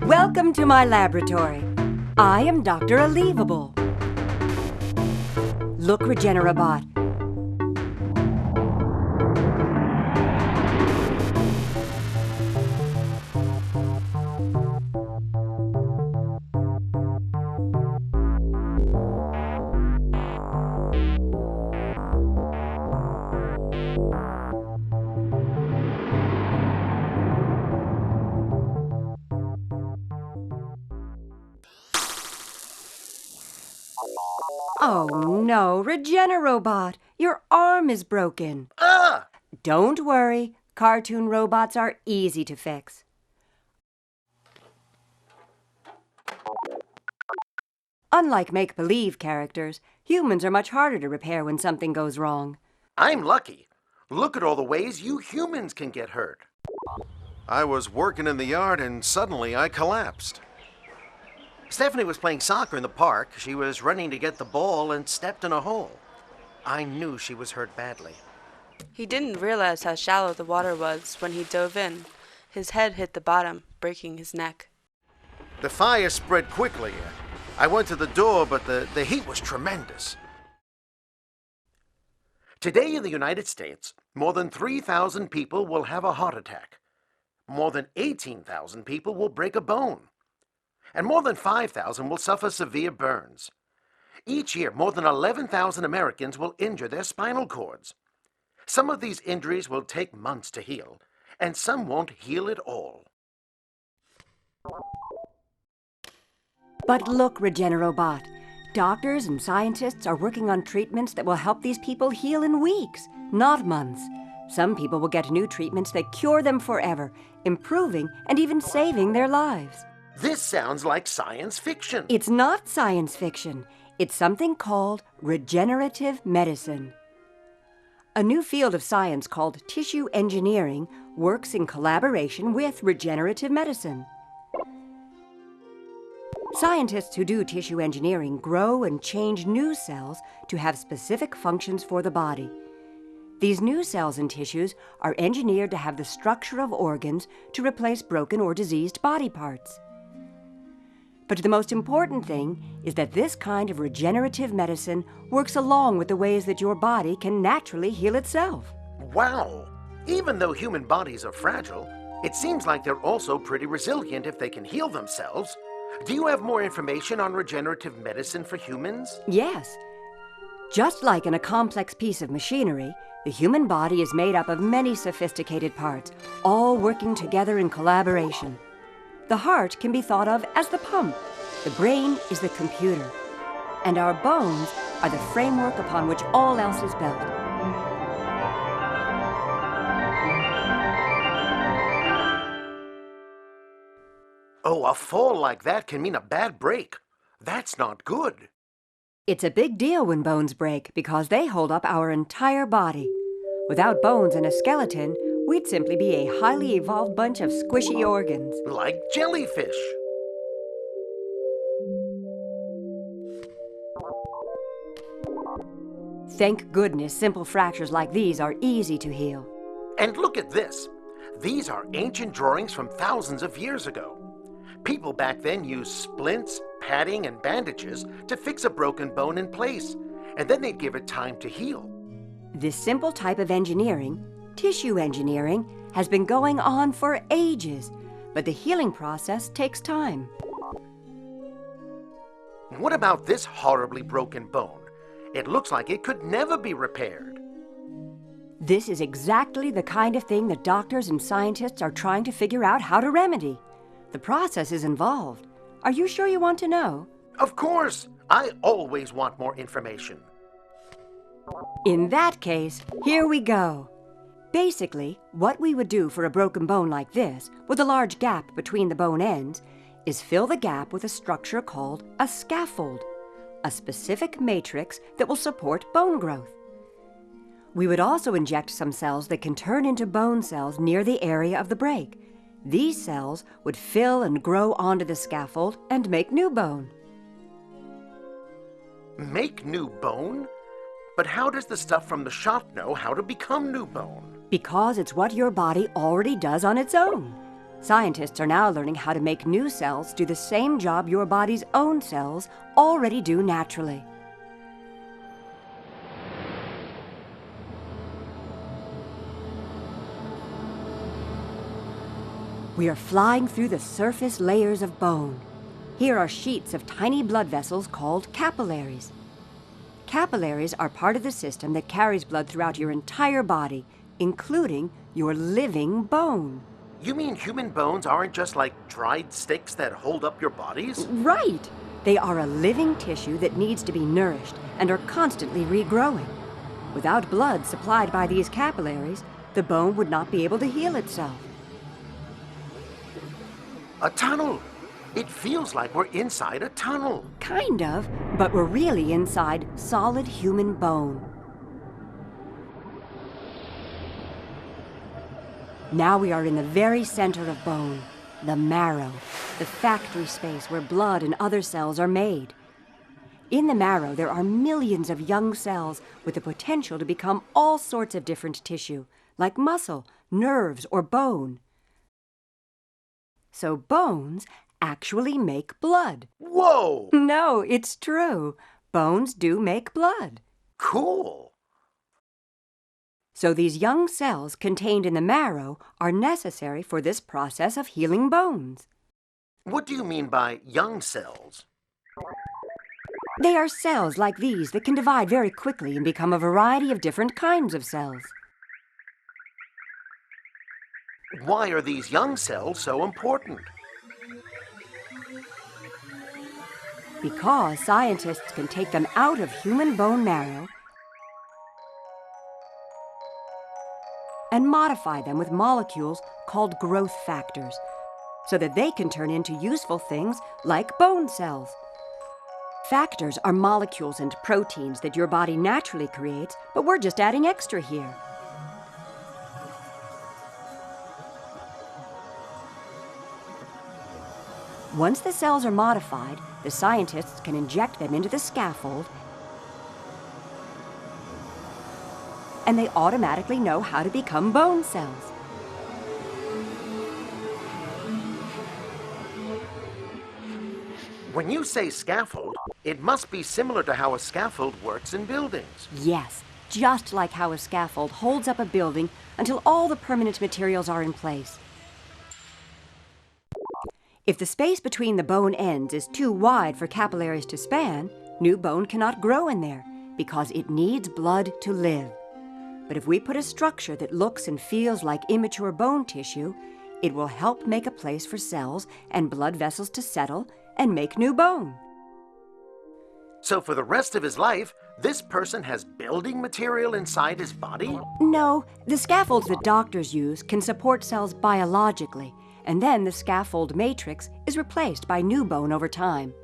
Welcome to my laboratory. I am Dr. Allevable. Look, Regenerobot. Oh no, Regenerobot, your arm is broken. Ah! Don't worry, cartoon robots are easy to fix. Unlike make-believe characters, humans are much harder to repair when something goes wrong. I'm lucky. Look at all the ways you humans can get hurt. I was working in the yard and suddenly I collapsed. Stephanie was playing soccer in the park. She was running to get the ball and stepped in a hole. I knew she was hurt badly. He didn't realize how shallow the water was when he dove in. His head hit the bottom, breaking his neck. The fire spread quickly. I went to the door, but the heat was tremendous. Today in the United States, more than 3,000 people will have a heart attack. More than 18,000 people will break a bone. And more than 5,000 will suffer severe burns. Each year, more than 11,000 Americans will injure their spinal cords. Some of these injuries will take months to heal, and some won't heal at all. But look, Regenerobot, doctors and scientists are working on treatments that will help these people heal in weeks, not months. Some people will get new treatments that cure them forever, improving and even saving their lives. This sounds like science fiction. It's not science fiction. It's something called regenerative medicine. A new field of science called tissue engineering works in collaboration with regenerative medicine. Scientists who do tissue engineering grow and change new cells to have specific functions for the body. These new cells and tissues are engineered to have the structure of organs to replace broken or diseased body parts. But the most important thing is that this kind of regenerative medicine works along with the ways that your body can naturally heal itself. Wow! Even though human bodies are fragile, it seems like they're also pretty resilient if they can heal themselves. Do you have more information on regenerative medicine for humans? Yes. Just like in a complex piece of machinery, the human body is made up of many sophisticated parts, all working together in collaboration. The heart can be thought of as the pump, the brain is the computer, and our bones are the framework upon which all else is built. Oh, a fall like that can mean a bad break. That's not good. It's a big deal when bones break because they hold up our entire body. Without bones and a skeleton, we'd simply be a highly evolved bunch of squishy organs. Like jellyfish. Thank goodness simple fractures like these are easy to heal. And look at this. These are ancient drawings from thousands of years ago. People back then used splints, padding, and bandages to fix a broken bone in place, and then they'd give it time to heal. This simple type of engineering, tissue engineering, has been going on for ages, but the healing process takes time. What about this horribly broken bone? It looks like it could never be repaired. This is exactly the kind of thing that doctors and scientists are trying to figure out how to remedy. The process is involved. Are you sure you want to know? Of course! I always want more information. In that case, here we go. Basically, what we would do for a broken bone like this, with a large gap between the bone ends, is fill the gap with a structure called a scaffold, a specific matrix that will support bone growth. We would also inject some cells that can turn into bone cells near the area of the break. These cells would fill and grow onto the scaffold and make new bone. Make new bone? But how does the stuff from the shot know how to become new bone? Because it's what your body already does on its own. Scientists are now learning how to make new cells do the same job your body's own cells already do naturally. We are flying through the surface layers of bone. Here are sheets of tiny blood vessels called capillaries. Capillaries are part of the system that carries blood throughout your entire body, including your living bone. You mean human bones aren't just like dried sticks that hold up your bodies? Right! They are a living tissue that needs to be nourished and are constantly regrowing. Without blood supplied by these capillaries, the bone would not be able to heal itself. A tunnel! It feels like we're inside a tunnel. Kind of, but we're really inside solid human bone. Now we are in the very center of bone, the marrow, the factory space where blood and other cells are made. In the marrow, there are millions of young cells with the potential to become all sorts of different tissue, like muscle, nerves, or bone. So bones actually make blood. Whoa! No, it's true. Bones do make blood. Cool! So these young cells contained in the marrow are necessary for this process of healing bones. What do you mean by young cells? They are cells like these that can divide very quickly and become a variety of different kinds of cells. Why are these young cells so important? Because scientists can take them out of human bone marrow and modify them with molecules called growth factors so that they can turn into useful things like bone cells. Factors are molecules and proteins that your body naturally creates, but we're just adding extra here. Once the cells are modified, the scientists can inject them into the scaffold, and they automatically know how to become bone cells. When you say scaffold, it must be similar to how a scaffold works in buildings. Yes, just like how a scaffold holds up a building until all the permanent materials are in place. If the space between the bone ends is too wide for capillaries to span, new bone cannot grow in there because it needs blood to live. But if we put a structure that looks and feels like immature bone tissue, it will help make a place for cells and blood vessels to settle and make new bone. So for the rest of his life, this person has building material inside his body? No, the scaffolds that doctors use can support cells biologically, and then the scaffold matrix is replaced by new bone over time.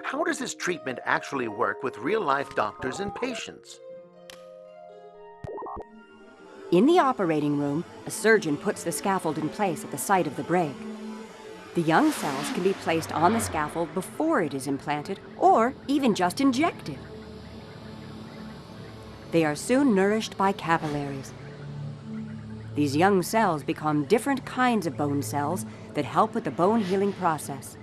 How does this treatment actually work with real-life doctors and patients? In the operating room, a surgeon puts the scaffold in place at the site of the break. The young cells can be placed on the scaffold before it is implanted, or even just injected. They are soon nourished by capillaries. These young cells become different kinds of bone cells that help with the bone healing process.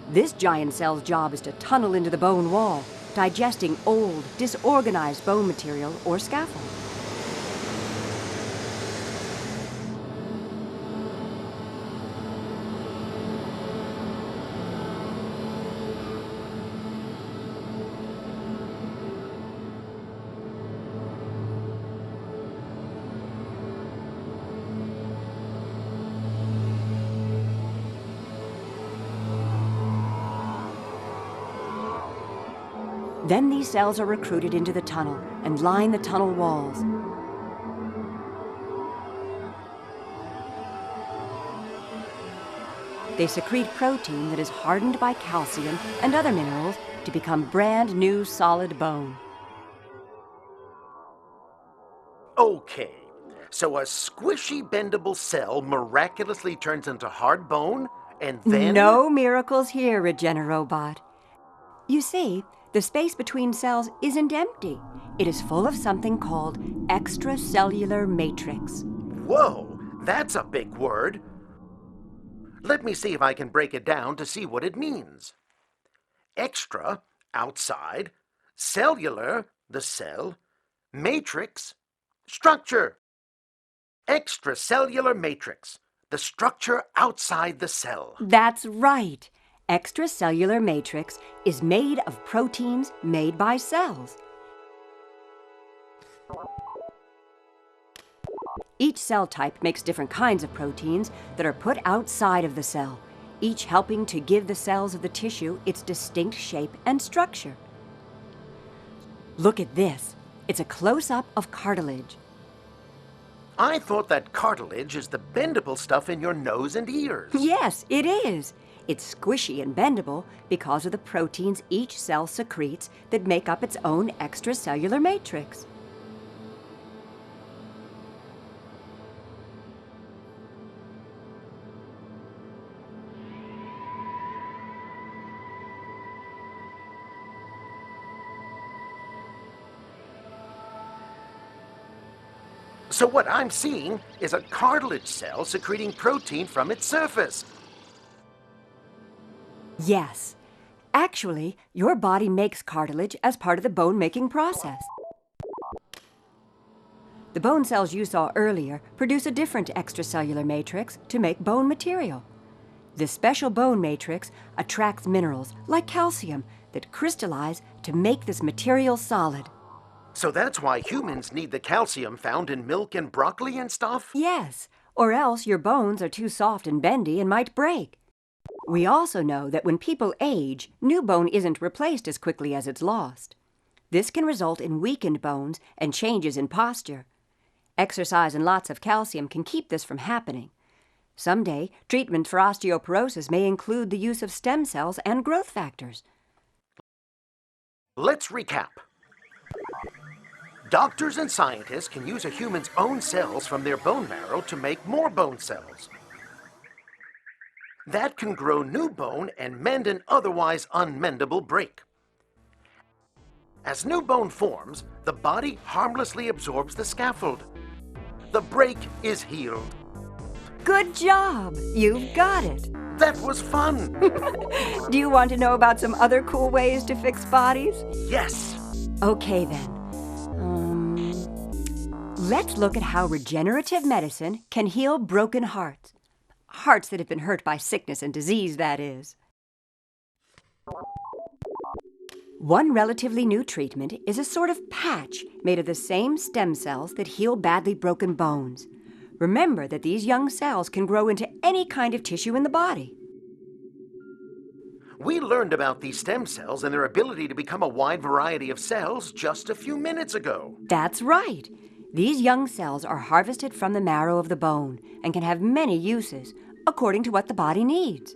This giant cell's job is to tunnel into the bone wall, digesting old, disorganized bone material or scaffold. Then these cells are recruited into the tunnel and line the tunnel walls. they secrete protein that is hardened by calcium and other minerals to become brand new solid bone. Okay, so a squishy, bendable cell miraculously turns into hard bone, and then... No miracles here, Regenerobot. You see, the space between cells isn't empty. It is full of something called extracellular matrix. Whoa, that's a big word. Let me see if I can break it down to see what it means. Extra, outside, cellular, the cell, matrix, structure. Extracellular matrix, the structure outside the cell. That's right. Extracellular matrix is made of proteins made by cells. Each cell type makes different kinds of proteins that are put outside of the cell, each helping to give the cells of the tissue its distinct shape and structure. Look at this. It's a close-up of cartilage. I thought that cartilage is the bendable stuff in your nose and ears. Yes, it is. It's squishy and bendable because of the proteins each cell secretes that make up its own extracellular matrix. So what I'm seeing is a cartilage cell secreting protein from its surface. Yes. Actually, your body makes cartilage as part of the bone-making process. The bone cells you saw earlier produce a different extracellular matrix to make bone material. This special bone matrix attracts minerals, like calcium, that crystallize to make this material solid. So that's why humans need the calcium found in milk and broccoli and stuff? Yes, or else your bones are too soft and bendy and might break. We also know that when people age, new bone isn't replaced as quickly as it's lost. This can result in weakened bones and changes in posture. Exercise and lots of calcium can keep this from happening. Someday, treatment for osteoporosis may include the use of stem cells and growth factors. Let's recap. Doctors and scientists can use a human's own cells from their bone marrow to make more bone cells. That can grow new bone and mend an otherwise unmendable break. As new bone forms, the body harmlessly absorbs the scaffold. The break is healed. Good job! You've got it! That was fun! Do you want to know about some other cool ways to fix bodies? Yes! Okay then. Let's look at how regenerative medicine can heal broken hearts. Hearts that have been hurt by sickness and disease, that is. One relatively new treatment is a sort of patch made of the same stem cells that heal badly broken bones. Remember that these young cells can grow into any kind of tissue in the body. We learned about these stem cells and their ability to become a wide variety of cells just a few minutes ago. That's right. These young cells are harvested from the marrow of the bone and can have many uses, according to what the body needs.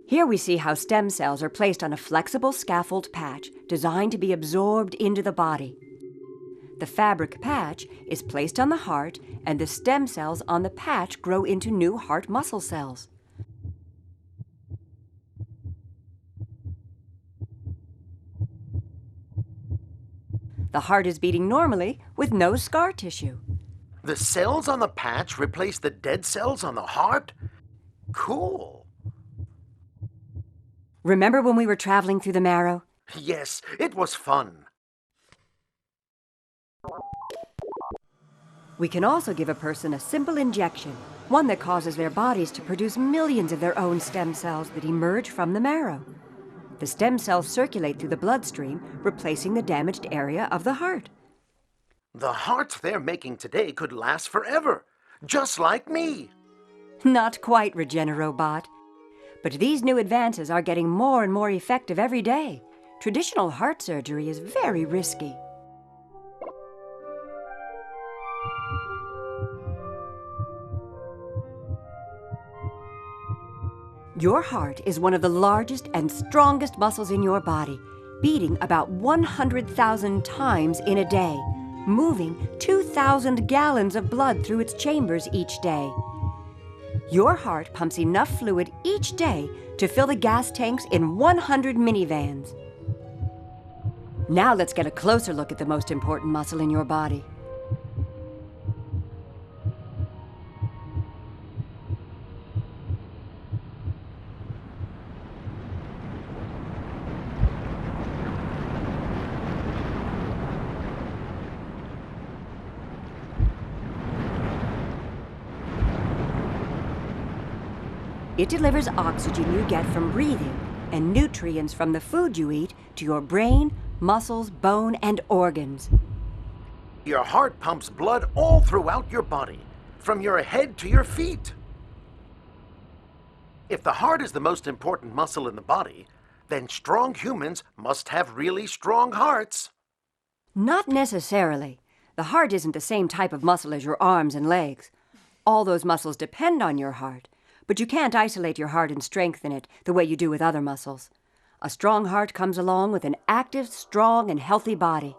Here we see how stem cells are placed on a flexible scaffold patch designed to be absorbed into the body. The fabric patch is placed on the heart, and the stem cells on the patch grow into new heart muscle cells. The heart is beating normally with no scar tissue. The cells on the patch replace the dead cells on the heart? Cool. Remember when we were traveling through the marrow? Yes, it was fun. We can also give a person a simple injection, one that causes their bodies to produce millions of their own stem cells that emerge from the marrow. The stem cells circulate through the bloodstream, replacing the damaged area of the heart. The hearts they're making today could last forever, just like me. Not quite, Regenerobot. But these new advances are getting more and more effective every day. Traditional heart surgery is very risky. Your heart is one of the largest and strongest muscles in your body, beating about 100,000 times in a day, moving 2,000 gallons of blood through its chambers each day. Your heart pumps enough fluid each day to fill the gas tanks in 100 minivans. Now let's get a closer look at the most important muscle in your body. It delivers oxygen you get from breathing and nutrients from the food you eat to your brain, muscles, bone, and organs. Your heart pumps blood all throughout your body, from your head to your feet. If the heart is the most important muscle in the body, then strong humans must have really strong hearts. Not necessarily. The heart isn't the same type of muscle as your arms and legs. All those muscles depend on your heart, but you can't isolate your heart and strengthen it the way you do with other muscles. A strong heart comes along with an active, strong, and healthy body.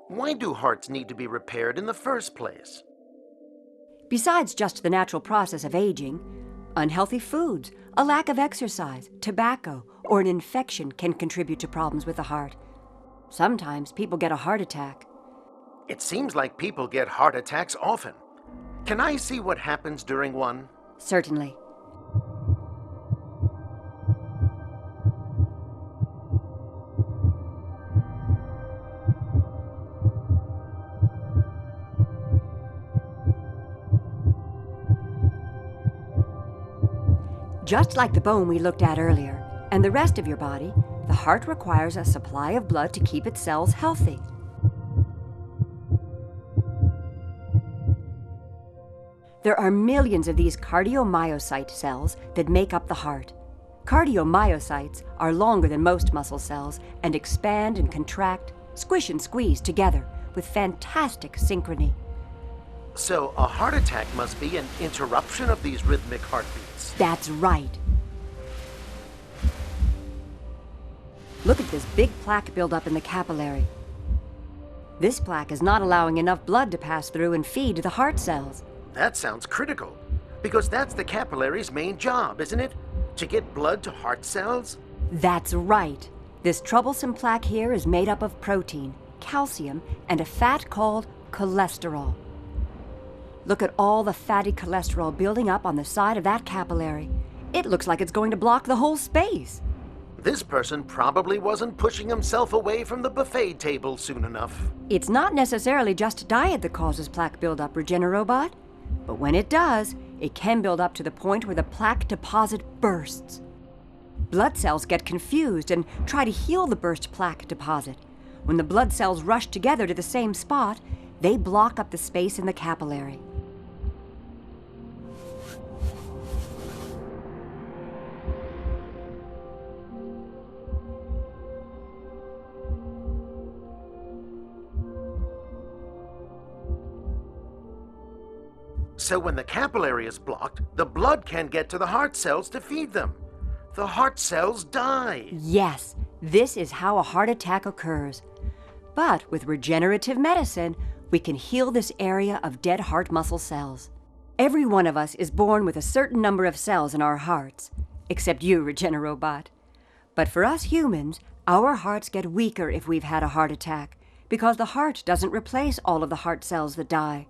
Why do hearts need to be repaired in the first place? Besides just the natural process of aging, unhealthy foods, a lack of exercise, tobacco, or an infection can contribute to problems with the heart. Sometimes people get a heart attack. It seems like people get heart attacks often. Can I see what happens during one? Certainly. Just like the bone we looked at earlier, and the rest of your body, the heart requires a supply of blood to keep its cells healthy. There are millions of these cardiomyocyte cells that make up the heart. Cardiomyocytes are longer than most muscle cells and expand and contract, squish and squeeze together with fantastic synchrony. So a heart attack must be an interruption of these rhythmic heartbeats. That's right. Look at this big plaque buildup in the capillary. This plaque is not allowing enough blood to pass through and feed the heart cells. That sounds critical, because that's the capillary's main job, isn't it? To get blood to heart cells? That's right. This troublesome plaque here is made up of protein, calcium, and a fat called cholesterol. Look at all the fatty cholesterol building up on the side of that capillary. It looks like it's going to block the whole space. This person probably wasn't pushing himself away from the buffet table soon enough. It's not necessarily just diet that causes plaque buildup, Regenerobot. But when it does, it can build up to the point where the plaque deposit bursts. Blood cells get confused and try to heal the burst plaque deposit. When the blood cells rush together to the same spot, they block up the space in the capillary. So when the capillary is blocked, the blood can't get to the heart cells to feed them. The heart cells die. Yes, this is how a heart attack occurs. But with regenerative medicine, we can heal this area of dead heart muscle cells. Every one of us is born with a certain number of cells in our hearts, except you, Regenerobot. But for us humans, our hearts get weaker if we've had a heart attack, because the heart doesn't replace all of the heart cells that die.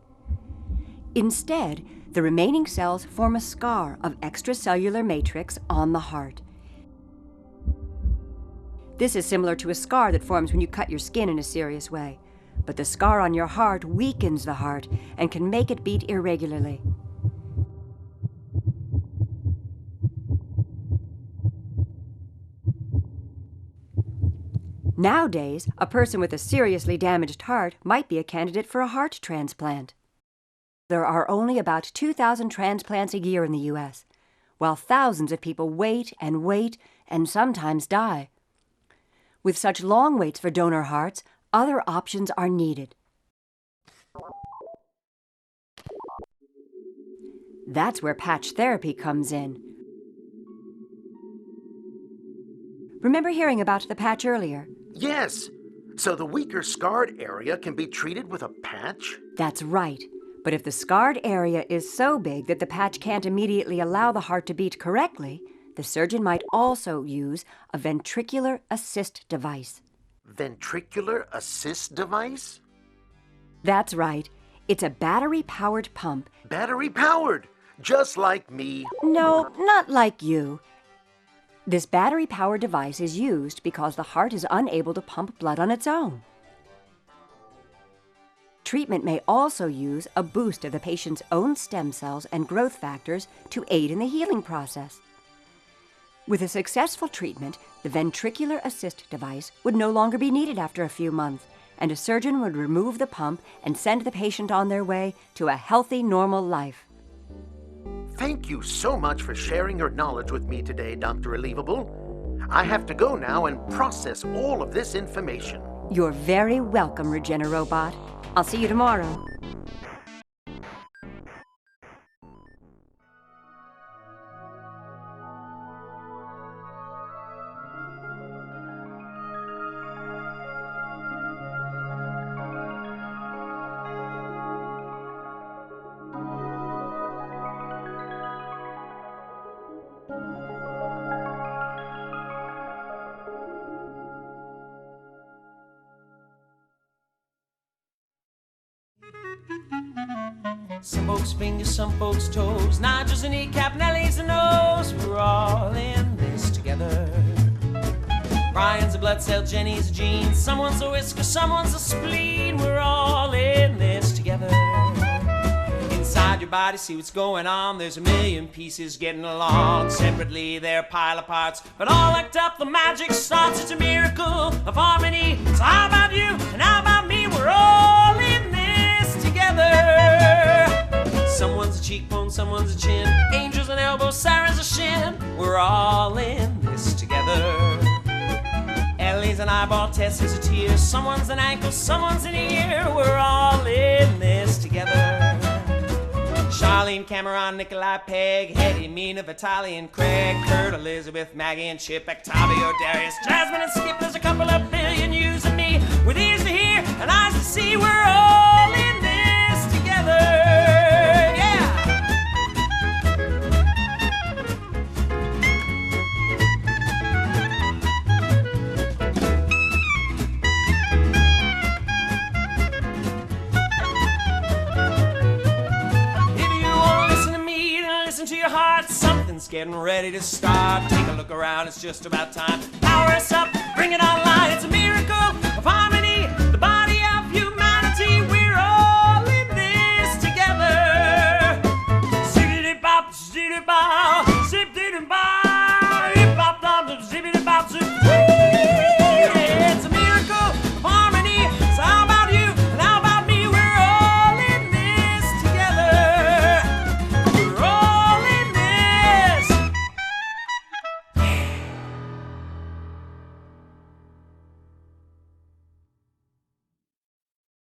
Instead, the remaining cells form a scar of extracellular matrix on the heart. This is similar to a scar that forms when you cut your skin in a serious way, but the scar on your heart weakens the heart and can make it beat irregularly. Nowadays, a person with a seriously damaged heart might be a candidate for a heart transplant. There are only about 2,000 transplants a year in the U.S., while thousands of people wait and sometimes die. With such long waits for donor hearts, other options are needed. That's where patch therapy comes in. Remember hearing about the patch earlier? Yes. So the weaker scarred area can be treated with a patch? That's right. But if the scarred area is so big that the patch can't immediately allow the heart to beat correctly, the surgeon might also use a ventricular assist device. Ventricular assist device? That's right. It's a battery-powered pump. Battery-powered, just like me. No, not like you. This battery-powered device is used because the heart is unable to pump blood on its own. Treatment may also use a boost of the patient's own stem cells and growth factors to aid in the healing process. With a successful treatment, the ventricular assist device would no longer be needed after a few months, and a surgeon would remove the pump and send the patient on their way to a healthy, normal life. Thank you so much for sharing your knowledge with me today, Dr. Allevable. I have to go now and process all of this information. You're very welcome, Regenerobot. I'll see you tomorrow. Some folks' fingers, some folks' toes, Nigel's a kneecap, Nellie's a nose. We're all in this together. Brian's a blood cell, Jenny's a gene, someone's a whisker, someone's a spleen. We're all in this together. Inside your body, see what's going on. There's a million pieces getting along. Separately, they're a pile of parts, but all linked up, the magic starts. It's a miracle of harmony. So how about you and how about me? We're all in this together. Someone's a cheekbone, someone's a chin, angels and elbows, Sarah's a shin. We're all in this together. Ellie's an eyeball, Tessa's a tear, someone's an ankle, someone's an ear. We're all in this together. Charlene, Cameron, Nikolai, Peg, Hetty, Mina, Vitaly, and Craig, Kurt, Elizabeth, Maggie, and Chip, Octavio, Darius, Jasmine, and Skip. There's a couple of billion yous and me, with ears to hear and eyes to see. We're all in this together. To your heart, something's getting ready to start. Take a look around, it's just about time. Power us up, bring it online, it's a miracle.